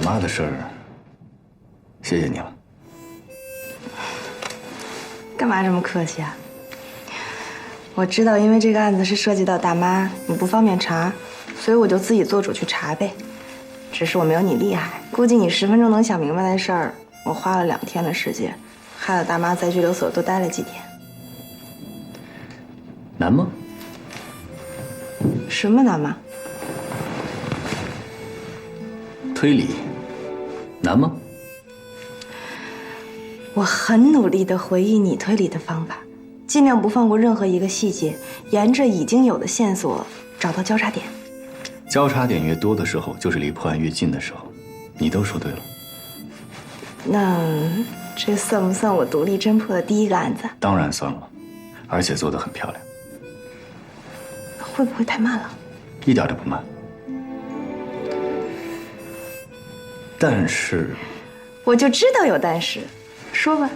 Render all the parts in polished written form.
妈的事儿，谢谢你了。干嘛这么客气啊？我知道，因为这个案子是涉及到大妈，你不方便查，所以我就自己做主去查呗。只是我没有你厉害，估计你10分钟能想明白的事儿，我花了2天的时间，害得大妈在拘留所多待了几天。难吗？什么难吗？推理难吗？我很努力地回忆你推理的方法，尽量不放过任何一个细节，沿着已经有的线索找到交叉点。交叉点越多的时候，就是离破案越近的时候。你都说对了。那这算不算我独立侦破的第一个案子？当然算了，而且做得很漂亮。会不会太慢了？一点都不慢。但是，我就知道有但是，说吧。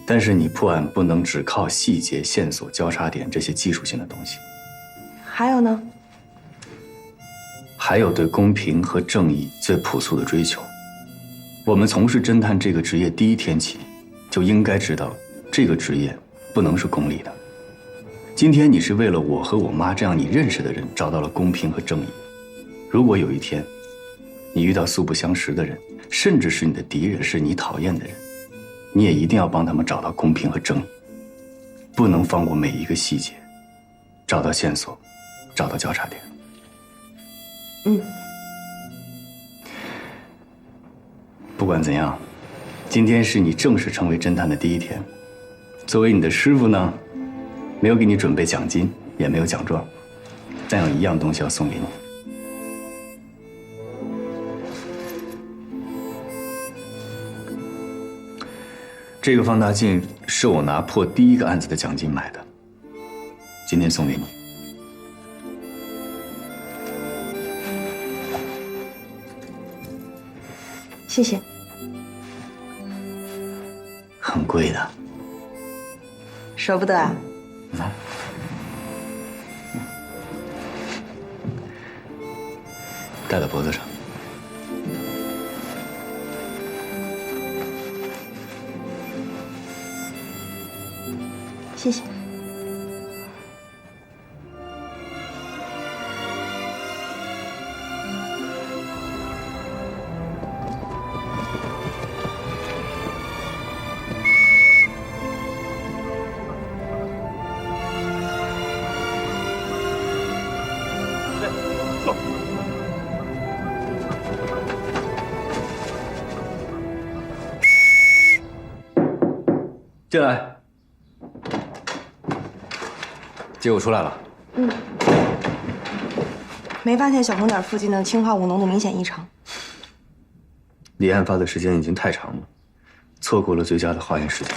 但是你破案不能只靠细节、线索、交叉点这些技术性的东西。还有呢？还有对公平和正义最朴素的追求。我们从事侦探这个职业第一天起，就应该知道，这个职业不能是功利的。今天你是为了我和我妈这样你认识的人找到了公平和正义。如果有一天，你遇到素不相识的人，甚至是你的敌人，是你讨厌的人，你也一定要帮他们找到公平和正义，不能放过每一个细节，找到线索，找到交叉点。不管怎样，今天是你正式成为侦探的第一天。作为你的师傅呢，没有给你准备奖金，也没有奖状，但有一样东西要送给你。这个放大镜是我拿破第一个案子的奖金买的，今天送给你。谢谢。很贵的。舍不得啊？戴到脖子上。谢谢。进来。结果出来了。没发现小红点附近的氰化物浓度明显异常。离案发的时间已经太长了，错过了最佳的化验时间。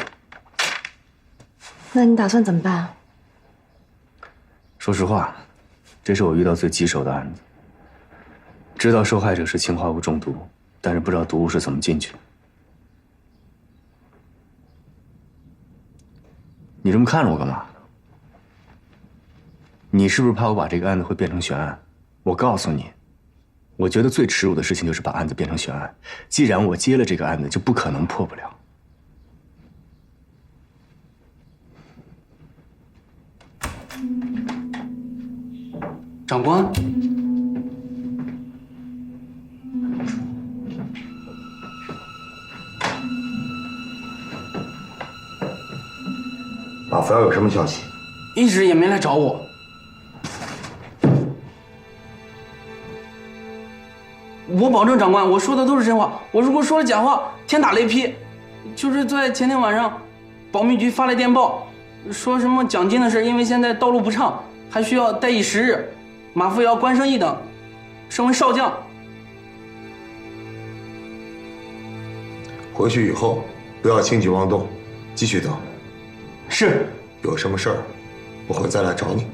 那你打算怎么办啊？说实话，这是我遇到最棘手的案子。知道受害者是氰化物中毒，但是不知道毒物是怎么进去的。你这么看着我干嘛？你是不是怕我把这个案子会变成悬案？我告诉你，我觉得最耻辱的事情就是把案子变成悬案。既然我接了这个案子，就不可能破不了。长官，马福耀有什么消息？一直也没来找我。我保证，长官，我说的都是真话。我如果说了假话，天打雷劈。就是在前天晚上，保密局发来电报，说什么奖金的事，因为现在道路不畅，还需要待以时日。马福尧官升一等，升为少将。回去以后不要轻举妄动，继续等。是。有什么事儿，我会再来找你。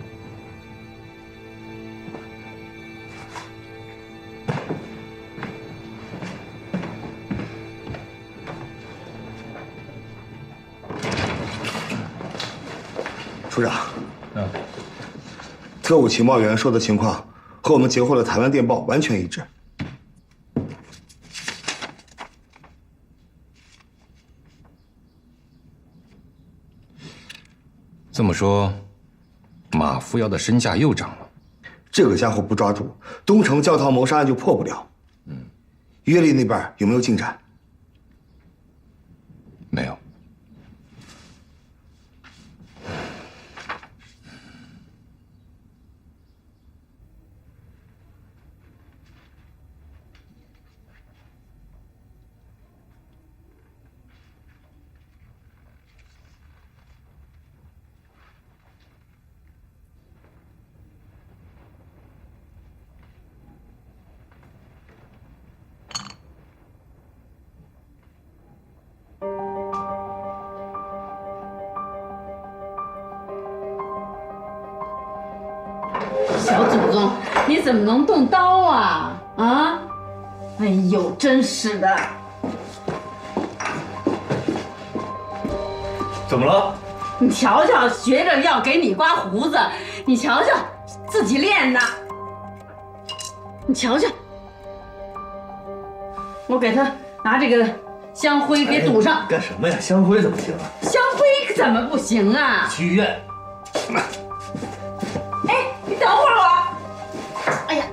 处长，特务情报员说的情况和我们截获的台湾电报完全一致。这么说，马扶摇的身价又涨了。这个家伙不抓住，东城教堂谋杀案就破不了。约丽那边有没有进展？没有。小祖宗，你怎么能动刀啊？啊！哎呦，真是的！怎么了？你瞧瞧，学着要给你刮胡子，你瞧瞧，自己练的。你瞧瞧，我给他拿这个香灰给堵上。干什么呀？香灰怎么行啊？香灰怎么不行啊？去医院。哎，你等会儿我。哎呀，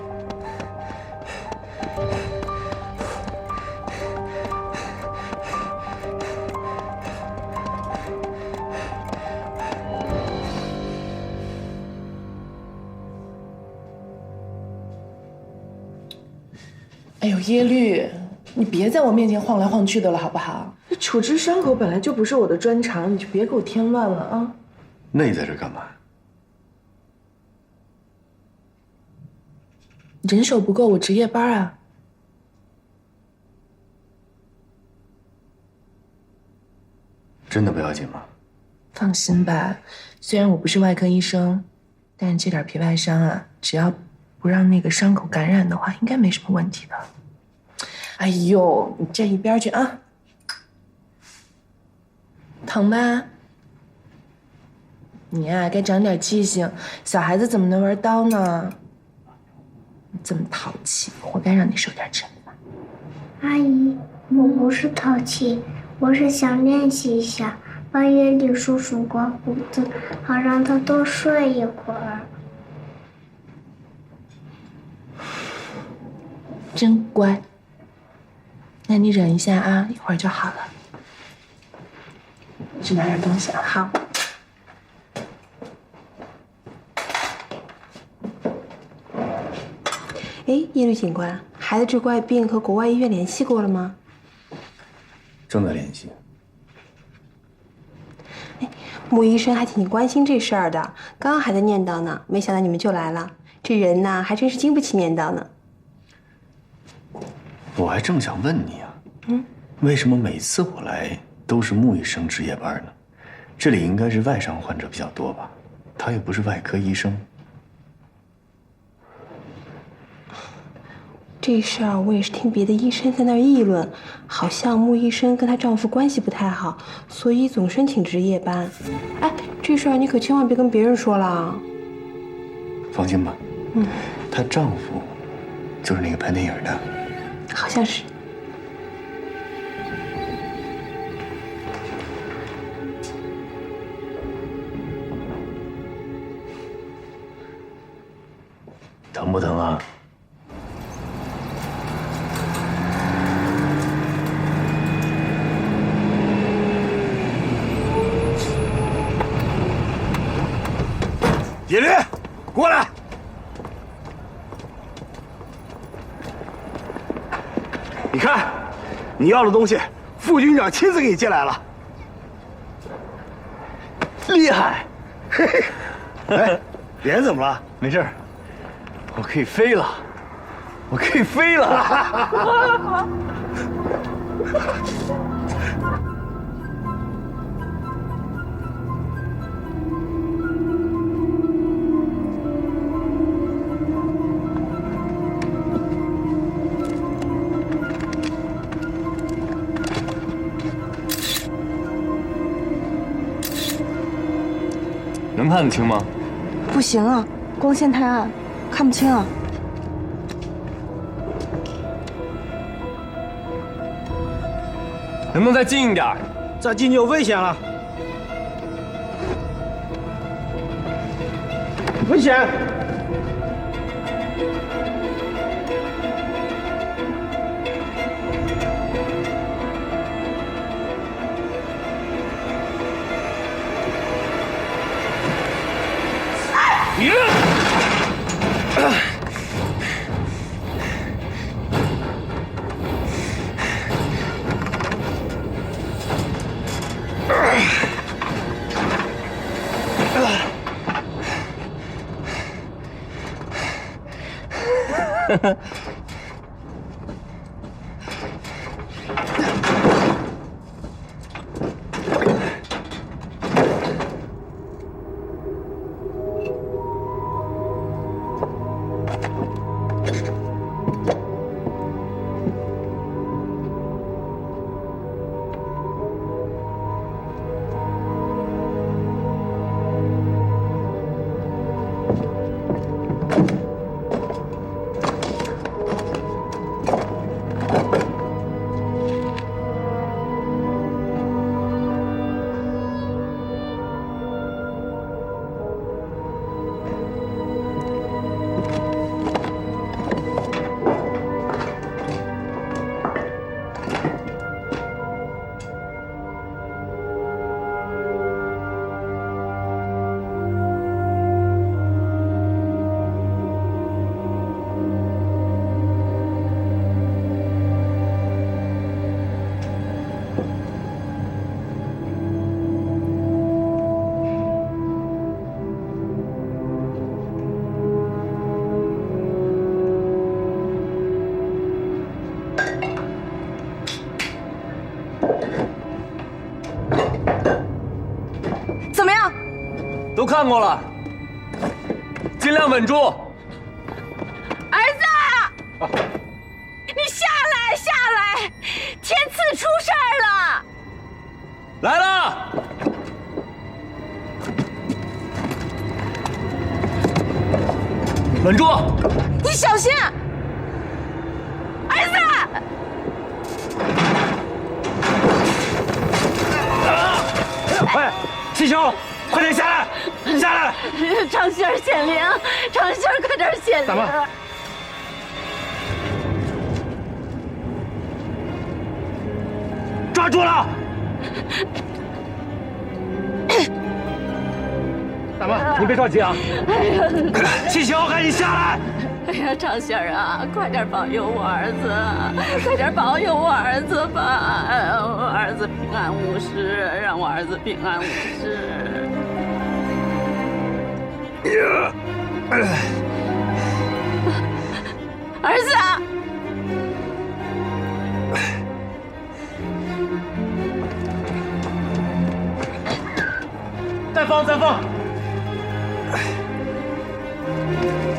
哎呦，耶律，你别在我面前晃来晃去的了，好不好？这处置伤口本来就不是我的专长，你就别给我添乱了啊！那你在这干嘛？人手不够，我值夜班啊。真的不要紧吗？放心吧，虽然我不是外科医生，但是这点皮外伤啊，只要不让那个伤口感染的话，应该没什么问题的。哎呦，你站一边去啊！疼吧？你呀，该长点记性，小孩子怎么能玩刀呢？你这么淘气，活该让你受点惩罚。阿姨，我不是淘气，我是想练习一下，帮耶律叔叔刮胡子，好让他多睡一会儿。真乖。那你忍一下啊，一会儿就好了。去拿点东西啊。好。哎，耶律警官，孩子治怪病和国外医院联系过了吗？正在联系。哎，穆医生还挺关心这事儿的，刚刚还在念叨呢，没想到你们就来了。这人呐，还真是经不起念叨呢。我还正想问你啊，为什么每次我来都是穆医生值夜班呢？这里应该是外伤患者比较多吧？他又不是外科医生。这事儿我也是听别的医生在那儿议论，好像穆医生跟她丈夫关系不太好，所以总申请值夜班。哎，这事儿你可千万别跟别人说了啊。放心吧，她丈夫就是那个拍电影的。好像是。疼不疼啊？野驴，过来！你看，你要的东西，副军长亲自给你接来了。厉害！嘿嘿，哎，脸怎么了？没事，我可以飞了，我可以飞了。能看得清吗？不行啊，光线太暗，看不清啊。能不能再近一点？再近就有危险了。危险！怎么样？都看过了，尽量稳住。儿子，你下来，下来！天赐出事儿了！来了！稳住！你小心！儿子！快，七兄，快点下来！下来！长信儿显灵，长信儿快点显灵！大妈，抓住了！大妈，你别着急啊！七兄，赶紧下来！哎呀，长信儿啊，快点保佑我儿子，快点保佑我儿子吧！我儿子平安无事，让我儿子平安无事。儿子，再放，再放！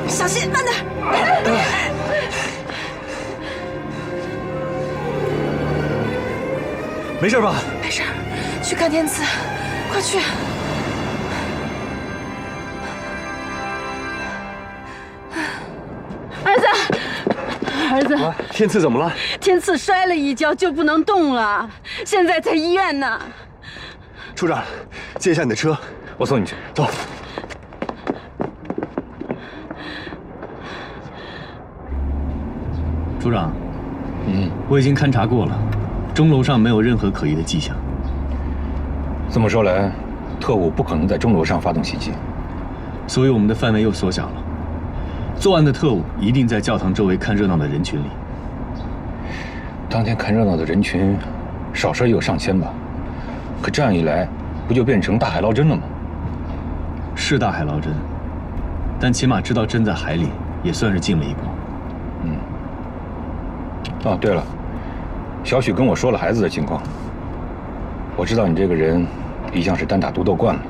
小心，慢点。没事吧？没事，去看天赐，快去！儿子，天赐怎么了？天赐摔了一跤就不能动了，现在在医院呢。处长，借一下你的车，我送你去。走。处长，我已经勘察过了，钟楼上没有任何可疑的迹象。这么说来，特务不可能在钟楼上发动袭击，所以我们的范围又缩小了。作案的特务一定在教堂周围看热闹的人群里。当天看热闹的人群，少说也有上千吧。可这样一来，不就变成大海捞针了吗？是大海捞针，但起码知道针在海里，也算是进了一步。哦，对了，小许跟我说了孩子的情况。我知道你这个人一向是单打独斗惯了，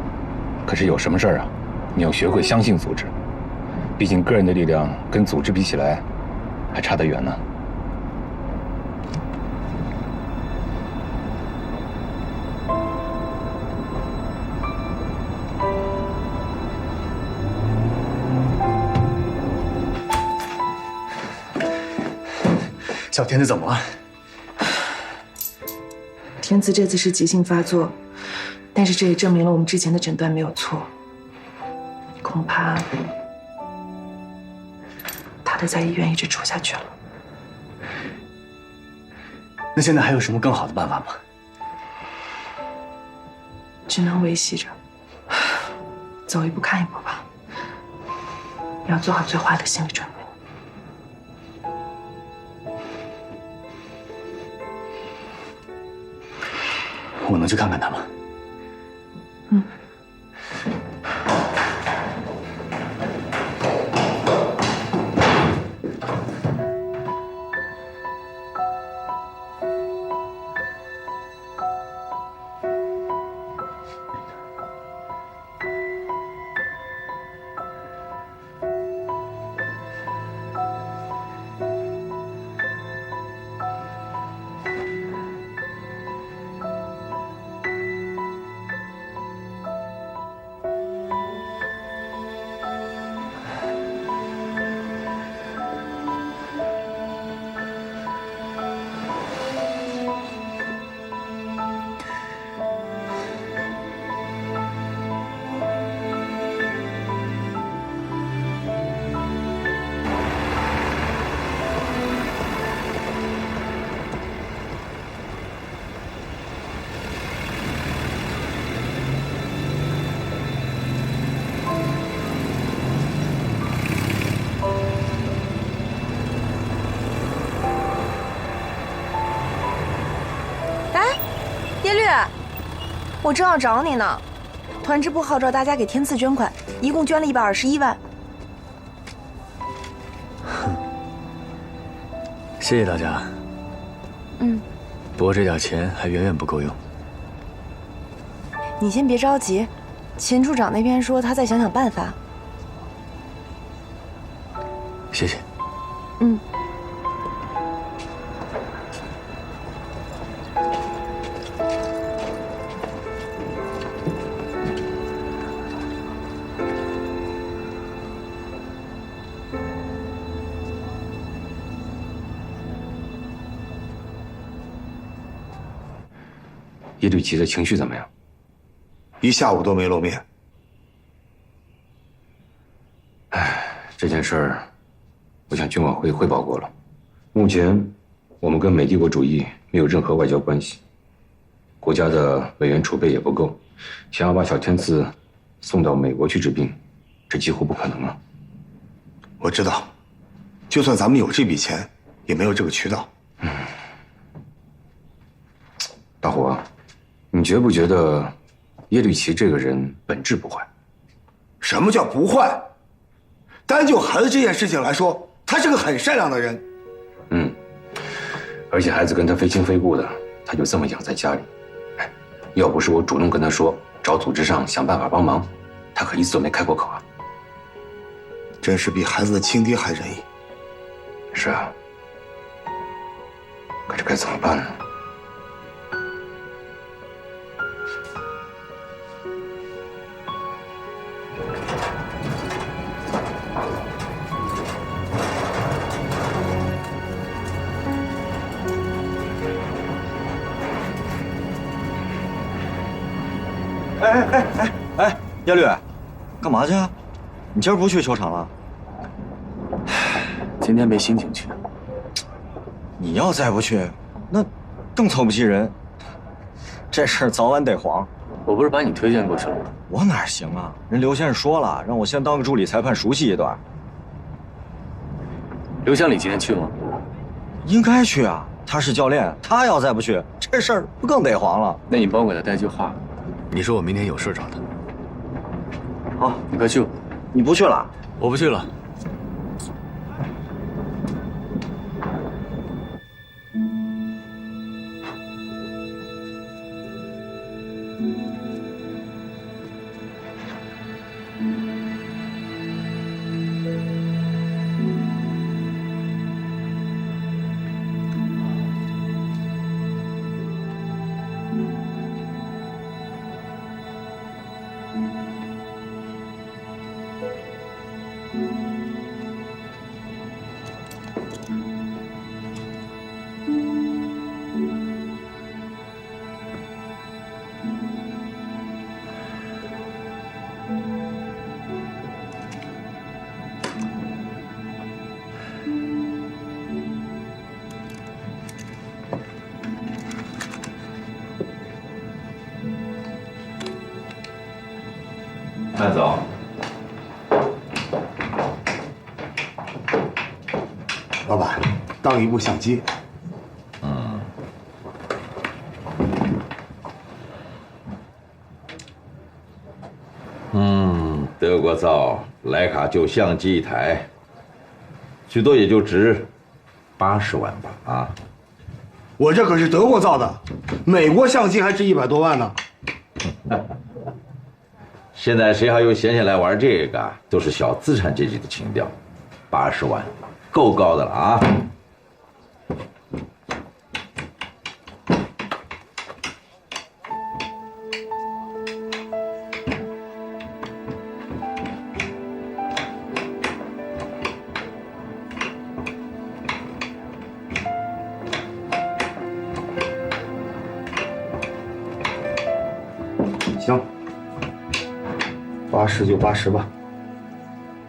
可是有什么事儿啊，你要学会相信组织。毕竟个人的力量跟组织比起来，还差得远呢。小天赐怎么了？天赐这次是急性发作，但是这也证明了我们之前的诊断没有错。恐怕他得在医院一直住下去了。那现在还有什么更好的办法吗？只能维系着，走一步看一步吧。要做好最坏的心理准备。我能去看看他吗？嗯。耶律，我正要找你呢。团支部号召大家给天赐捐款，一共捐了121万。谢谢大家。嗯，不过这点钱还远远不够用。你先别着急，秦处长那边说他再想想办法。谢谢。嗯。叶对齐的情绪怎么样？一下午都没露面。这件事儿，我向军管会汇报过了。目前，我们跟美帝国主义没有任何外交关系，国家的委员储备也不够，想要把小天赐送到美国去治病，这几乎不可能了。我知道，就算咱们有这笔钱，也没有这个渠道。大虎啊，你觉不觉得叶绿齐这个人本质不坏？什么叫不坏？单就孩子这件事情来说，他是个很善良的人。而且孩子跟他非亲非故的，他就这么养在家里。要不是我主动跟他说找组织上想办法帮忙，他可一次都没开过口啊。真是比孩子的亲爹还仁义。是啊，可这该怎么办呢？哎，叶律，干嘛去啊？你今儿不去球场了？今天没心情去。你要再不去，那更凑不齐人。这事儿早晚得黄。我不是把你推荐过去了吗？我哪行啊？人刘先生说了，让我先当个助理裁判，熟悉一段。刘乡里今天去吗？应该去啊，他是教练，他要再不去，这事儿不更得黄了？那你帮我给他带句话，你说我明天有事找他。好，你快去吧。你不去了？我不去了。慢走。老板，当一部相机。德国造徕卡旧相机一台，最多也就值80万吧？啊，我这可是德国造的，美国相机还值100多万呢。现在谁还有闲钱来玩这个？都是小资产阶级的情调。80万，够高的了啊！行，80就80吧。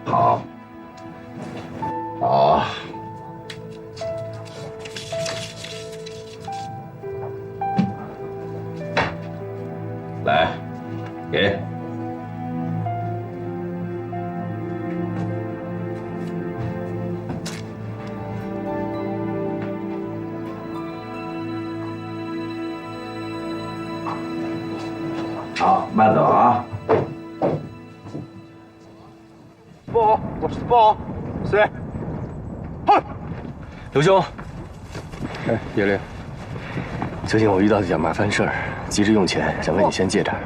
好，好。来，给。好，慢走啊！不好，我是不好，谁？嗨，刘兄，哎，叶烈，最近我遇到点麻烦事儿，急着用钱，想问你先借点，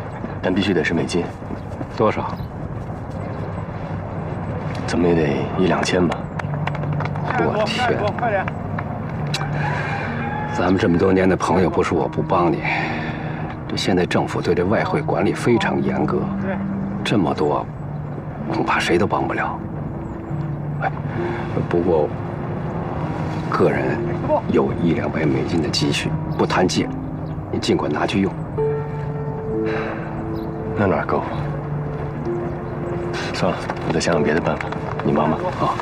但必须得是美金。多少？怎么也得1、2千吧。我天！快点！咱们这么多年的朋友，不是我不帮你。这现在政府对这外汇管理非常严格，这么多，恐怕谁都帮不了。哎，不过个人有1、2百美金的积蓄，不谈借，你尽管拿去用。那哪够？算了，我再想想别的办法。你忙吧。好。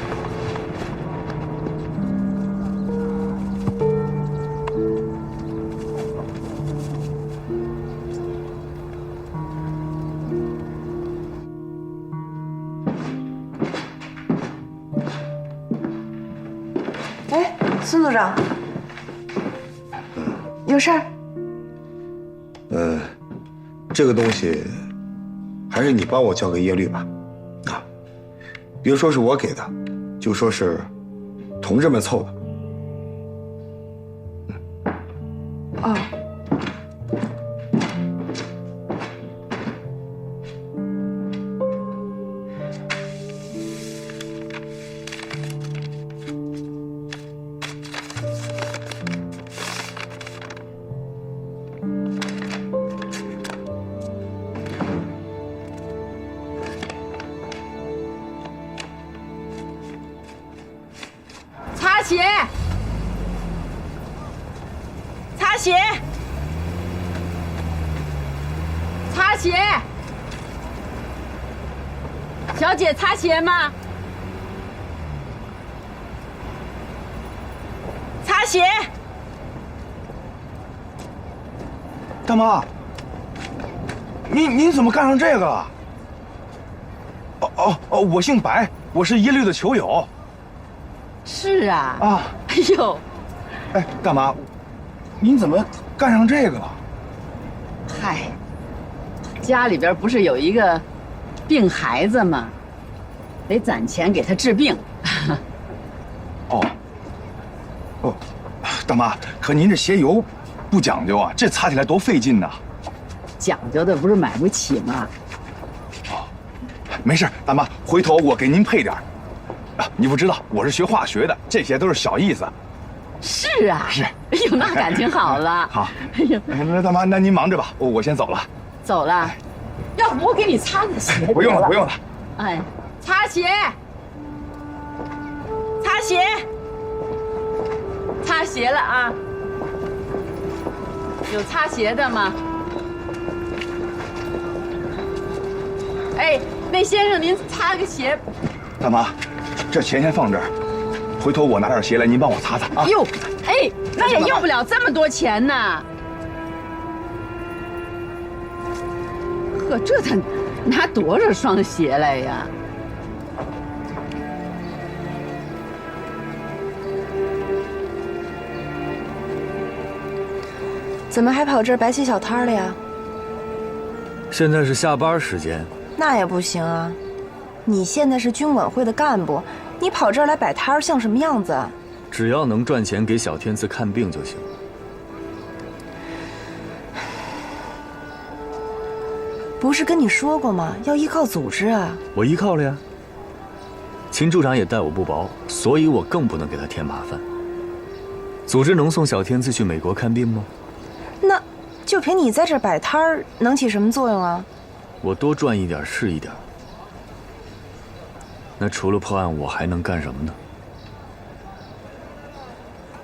哎，孙组长，有事儿？这个东西还是你帮我交给耶律吧。啊，别说是我给的，就说是同志们凑的。哦。擦鞋，擦鞋，擦鞋，小姐擦鞋吗？擦鞋。大妈，您怎么干上这个了？哦，我姓白，我是耶律的球友。是啊。啊。哎呦。哎，大妈，您怎么干上这个了？嗨，家里边不是有一个病孩子吗？得攒钱给他治病。哦，大妈，可您这鞋油不讲究啊，这擦起来多费劲呐。讲究的不是买不起吗？哦，没事，大妈，回头我给您配点儿。啊，你不知道，我是学化学的，这些都是小意思。是啊。是。哎呦，那感情好了。好。哎呦，那大妈，那您忙着吧，我先走了。走了。要不我给你擦擦鞋？不用了，不用了。哎，擦鞋，擦鞋，擦鞋了啊！有擦鞋的吗？哎，那先生您擦个鞋。大妈，这钱先放这儿，回头我拿点鞋来，您帮我擦擦啊。哟，哎，那也用不了这么多钱呢。呵，这他拿多少双鞋来呀？怎么还跑这儿摆起小摊了呀？现在是下班时间。那也不行啊！你现在是军管会的干部，你跑这儿来摆摊儿，像什么样子啊？只要能赚钱给小天赐看病就行。不是跟你说过吗？要依靠组织啊！我依靠了呀。秦处长也待我不薄，所以我更不能给他添麻烦。组织能送小天赐去美国看病吗？那就凭你在这儿摆摊儿，能起什么作用啊？我多赚一点是一点。那除了破案，我还能干什么呢？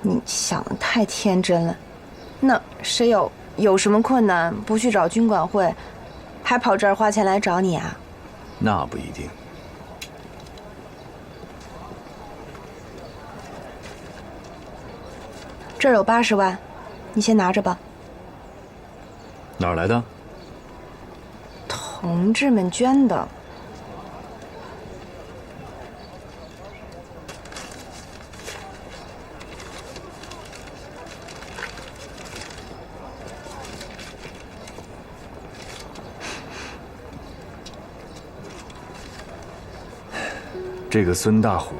你想的太天真了。那谁有什么困难，不去找军管会，还跑这儿花钱来找你啊？那不一定。这儿有80万，你先拿着吧。哪儿来的？同志们捐的。这个孙大虎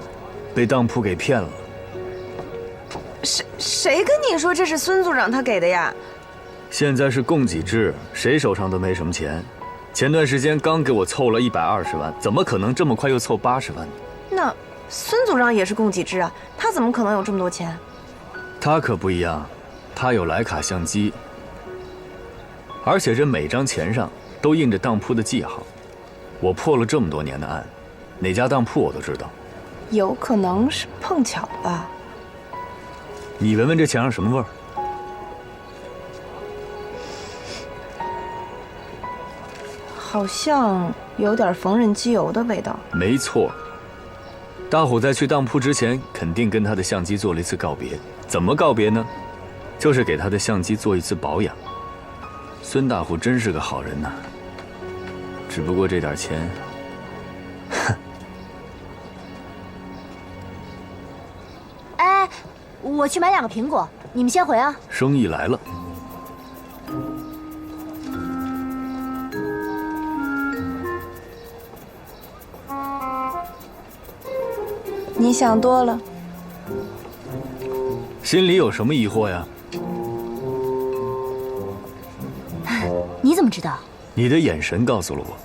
被当铺给骗了。谁跟你说这是孙组长他给的呀？现在是供给制，谁手上都没什么钱。前段时间刚给我凑了120万，怎么可能这么快又凑80万呢？那孙组长也是供给制啊，他怎么可能有这么多钱？他可不一样，他有徕卡相机，而且这每张钱上都印着当铺的记号。我破了这么多年的案，哪家当铺我都知道。有可能是碰巧吧。你闻闻这钱上什么味儿？好像有点缝纫机油的味道。没错，大虎在去当铺之前，肯定跟他的相机做了一次告别。怎么告别呢？就是给他的相机做一次保养。孙大虎真是个好人呐，只不过这点钱，哎，我去买2个苹果，你们先回啊。生意来了。你想多了。心里有什么疑惑呀？你怎么知道？你的眼神告诉了我。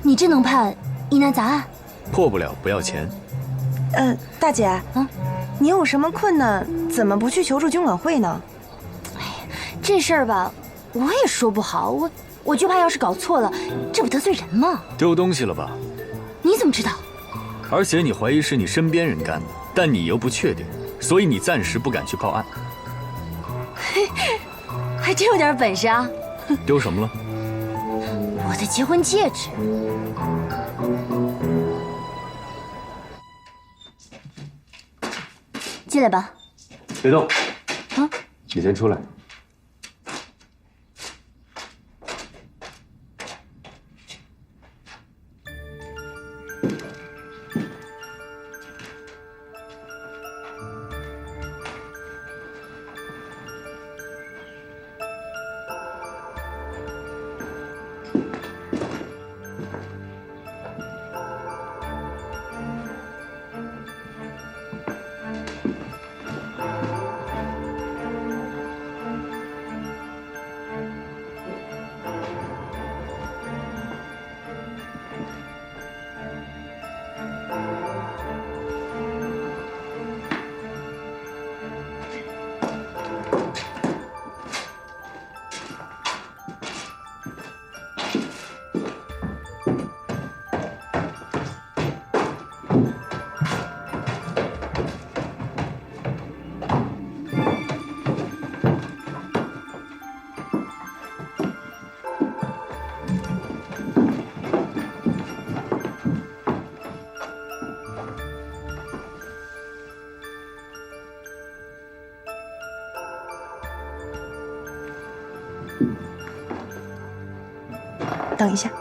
你真能判疑难杂案？破不了不要钱。大姐，你有什么困难，怎么不去求助军管会呢？哎，这事儿吧，我也说不好，我就怕要是搞错了，这不得罪人吗？丢东西了吧？你怎么知道？而且你怀疑是你身边人干的，但你又不确定，所以你暂时不敢去报案。嘿，还真有点本事啊！丢什么了？我的结婚戒指。进来吧。别动。啊？你先出来。等一下。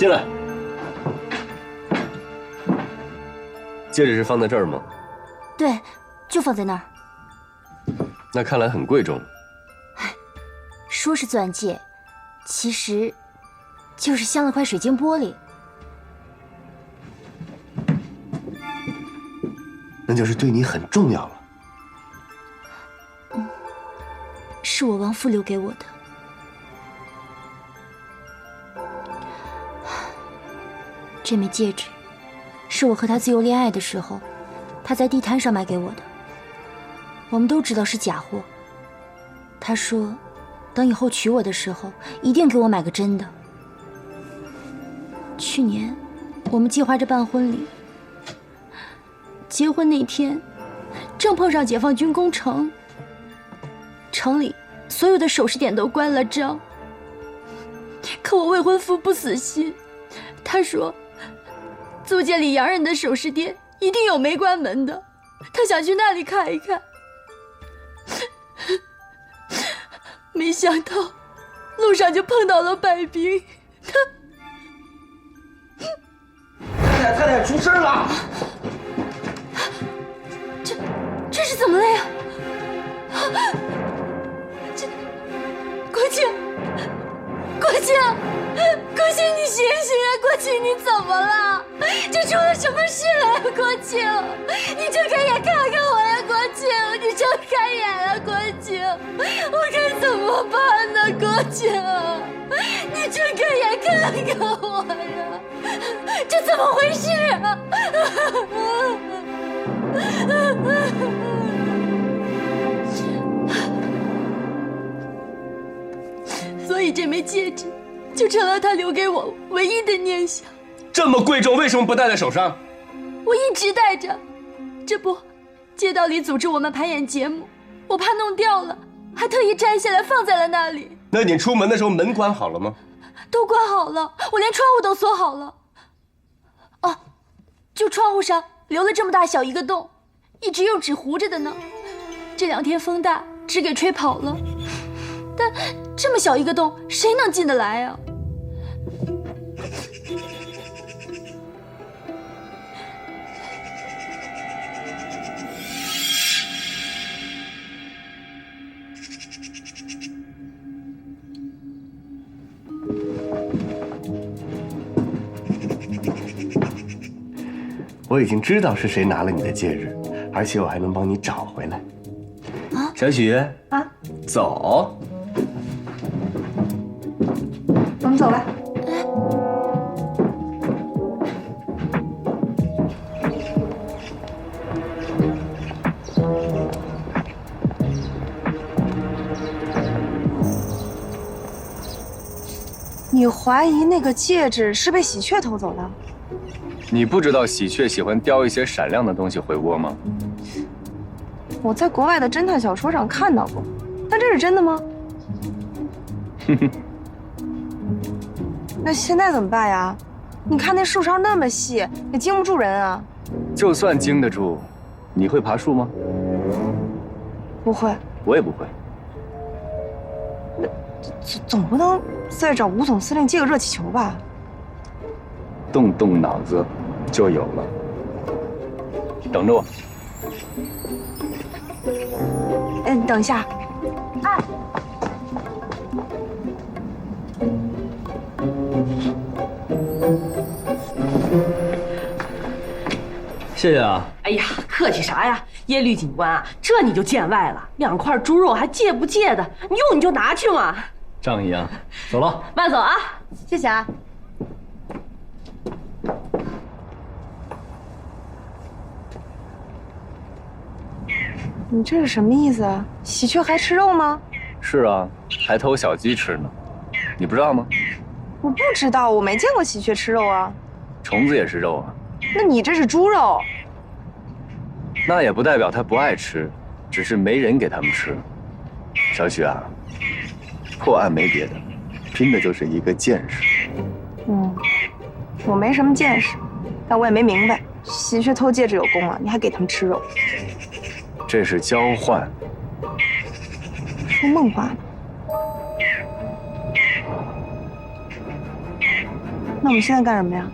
进来。戒指是放在这儿吗？对，就放在那儿。那看来很贵重。说是钻戒，其实就是镶了块水晶玻璃。那就是对你很重要了。是我亡父留给我的。这枚戒指，是我和他自由恋爱的时候，他在地摊上卖给我的。我们都知道是假货。他说，等以后娶我的时候，一定给我买个真的。去年，我们计划着办婚礼。结婚那天，正碰上解放军攻城，城里所有的首饰店都关了张。可我未婚夫不死心，他说，租界里洋人的首饰店一定有没关门的，他想去那里看一看。没想到，路上就碰到了白冰，太太出事了！这是怎么了呀？国庆，国庆，你醒醒啊！国庆，你怎么了？这出了什么事了呀？国庆，你睁开眼看看我呀！国庆，你睁开眼啊！国庆，我该怎么办呢？国庆，你睁开眼看看我呀！这怎么回事啊？所以这枚戒指就成了他留给我唯一的念想。这么贵重，为什么不戴在手上？我一直戴着，这不，街道里组织我们排演节目，我怕弄掉了，还特意摘下来放在了那里。那你出门的时候门关好了吗？都关好了，我连窗户都锁好了。哦，就窗户上留了这么大小一个洞，一直用纸糊着的呢。这2天风大，纸给吹跑了。但这么小一个洞，谁能进得来啊？我已经知道是谁拿了你的戒指，而且我还能帮你找回来。啊，小许啊，走。我们走吧。你怀疑那个戒指是被喜鹊偷走的？你不知道喜鹊喜欢叼一些闪亮的东西回窝吗？我在国外的侦探小说上看到过，但这是真的吗？哼哼。那现在怎么办呀？你看那树梢那么细，也经不住人啊。就算经得住，你会爬树吗？不会。我也不会。总不能再找吴总司令借个热气球吧？动动脑子，就有了。等着我。等一下。哎。谢谢啊。哎呀，客气啥呀，耶律警官啊，这你就见外了，2块猪肉还借不借的？你用你就拿去嘛。仗义啊，走了。慢走啊。谢谢啊。你这是什么意思啊？喜鹊还吃肉吗？是啊，还偷小鸡吃呢，你不知道吗？我不知道，我没见过喜鹊吃肉啊。虫子也是肉啊。那你这是猪肉。那也不代表它不爱吃，只是没人给它们吃。小许啊，破案没别的，拼的就是一个见识。我没什么见识，但我也没明白，喜鹊偷戒指有功啊，你还给他们吃肉。这是交换。说梦话呢。那我们现在干什么呀？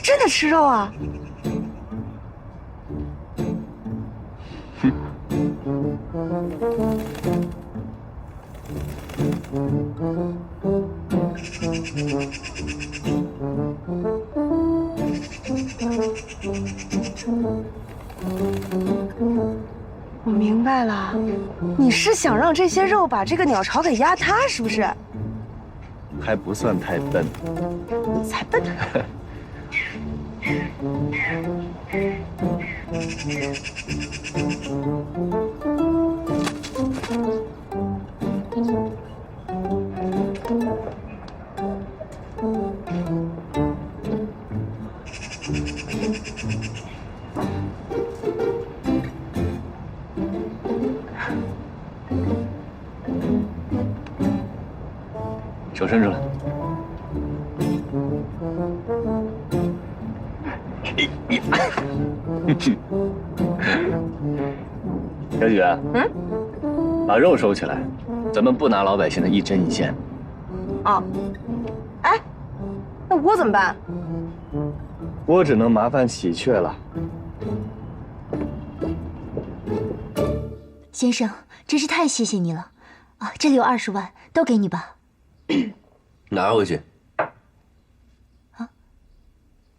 真的吃肉啊？我明白了，你是想让这些肉把这个鸟巢给压塌，是不是？还不算太笨。你才笨。手伸出来。小许，把肉收起来，咱们不拿老百姓的一针一线。哦，哎，那我怎么办？我只能麻烦喜鹊了。先生，真是太谢谢你了啊！这里有20万，都给你吧。拿回去。啊，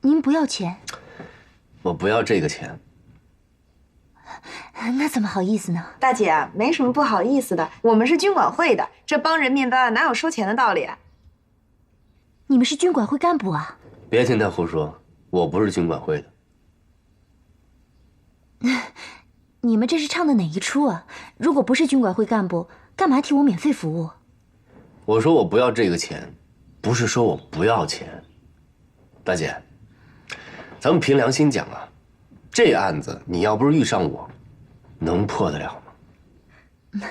您不要钱？我不要这个钱。那怎么好意思呢？大姐，没什么不好意思的，我们是军管会的，这帮人面包哪有收钱的道理？你们是军管会干部啊？别听他胡说，我不是军管会的。你们这是唱的哪一出啊？如果不是军管会干部，干嘛替我免费服务？我说我不要这个钱，不是说我不要钱。大姐，咱们凭良心讲啊，这案子你要不是遇上我，能破得了吗？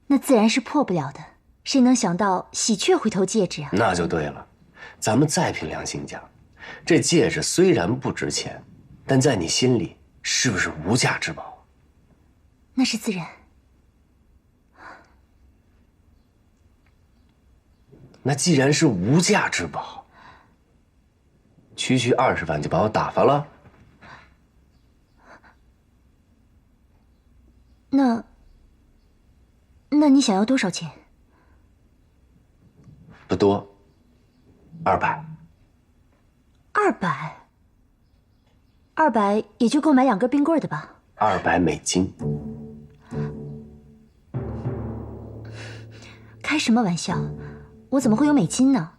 那自然是破不了的。谁能想到喜鹊会投戒指啊？那就对了。咱们再凭良心讲，这戒指虽然不值钱，但在你心里是不是无价之宝？那是自然。那既然是无价之宝，区区20万就把我打发了？那你想要多少钱？不多，200。200也就够买2根冰棍的吧？200美金。开什么玩笑？我怎么会有美金呢？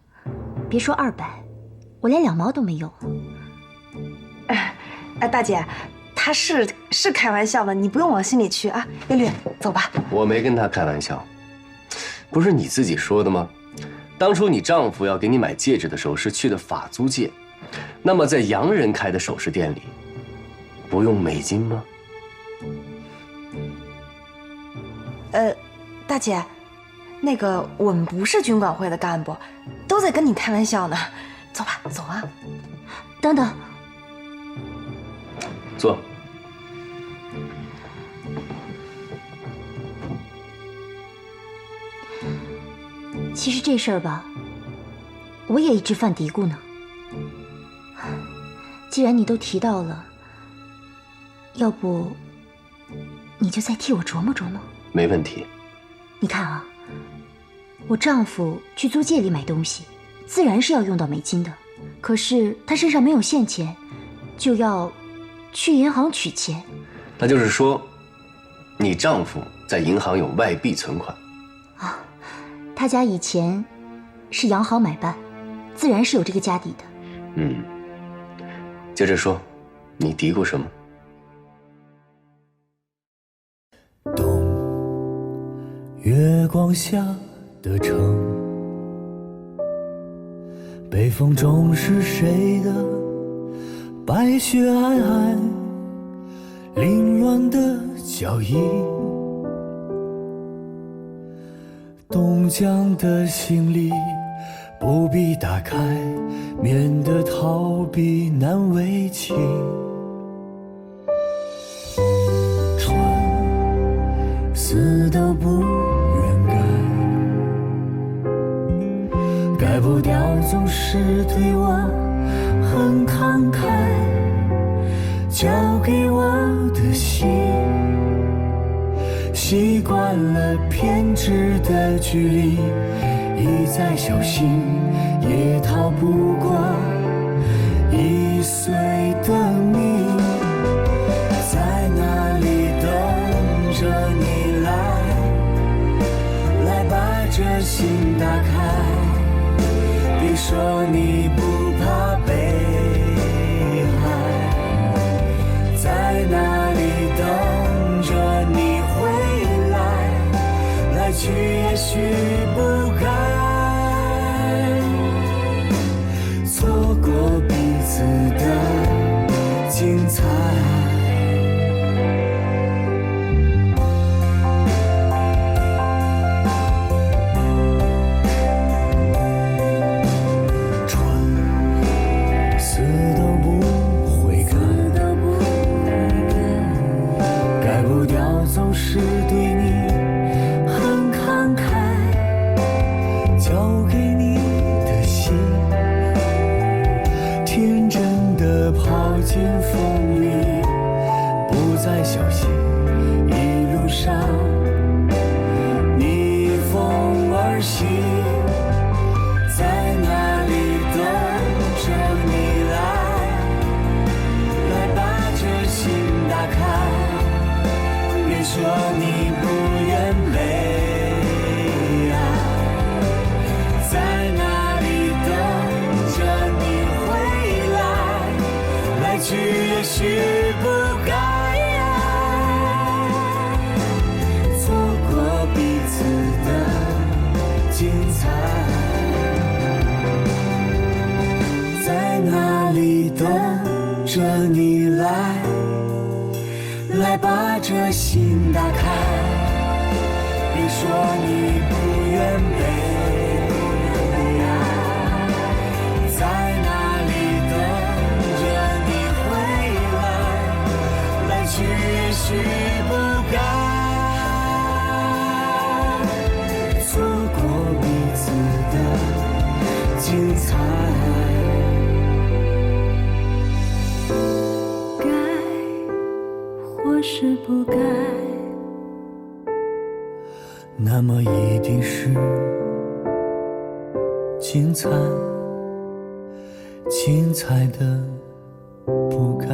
别说200，我连2毛都没有。哎，大姐，他是开玩笑的，你不用往心里去啊。叶绿，走吧。我没跟他开玩笑，不是你自己说的吗？当初你丈夫要给你买戒指的时候是去的法租界，那么在洋人开的首饰店里，不用美金吗？大姐，那个我们不是军管会的干部，都在跟你开玩笑呢。走吧，走啊。等等。坐。其实这事儿吧，我也一直犯嘀咕呢。既然你都提到了，要不你就再替我琢磨琢磨。没问题。你看啊，我丈夫去租界里买东西，自然是要用到美金的。可是他身上没有现钱，就要去银行取钱。那就是说，你丈夫在银行有外币存款。啊，他家以前是洋行买办，自然是有这个家底的。接着说，你嘀咕什么？月光下的城，北风中是谁的白雪皑皑，凌乱的脚印，冻僵的行李不必打开，免得逃避难为情。船死都不愿改，改不掉总是对我很慷慨，交给我的心习惯了偏执的距离，一再小心也逃不过易碎的你。在哪里等着你来，来把这心打开，别说你不怕被害。在哪里等着你回来，来去也许不该错过彼此的精彩。总是对你很慷慨，交给你的心，天真的跑进风里，不再小心，一路上逆风而行。在哪里等着你来，来把这心打开，别说你不愿被爱。在哪里等着你回来，来去也许不该错过彼此的精彩。在哪里等着你来，来把这心打开，别说你不愿被爱。在哪里等着你回来，来去也许不该错过彼此的精彩。或是不该，那么一定是精彩，精彩的不该。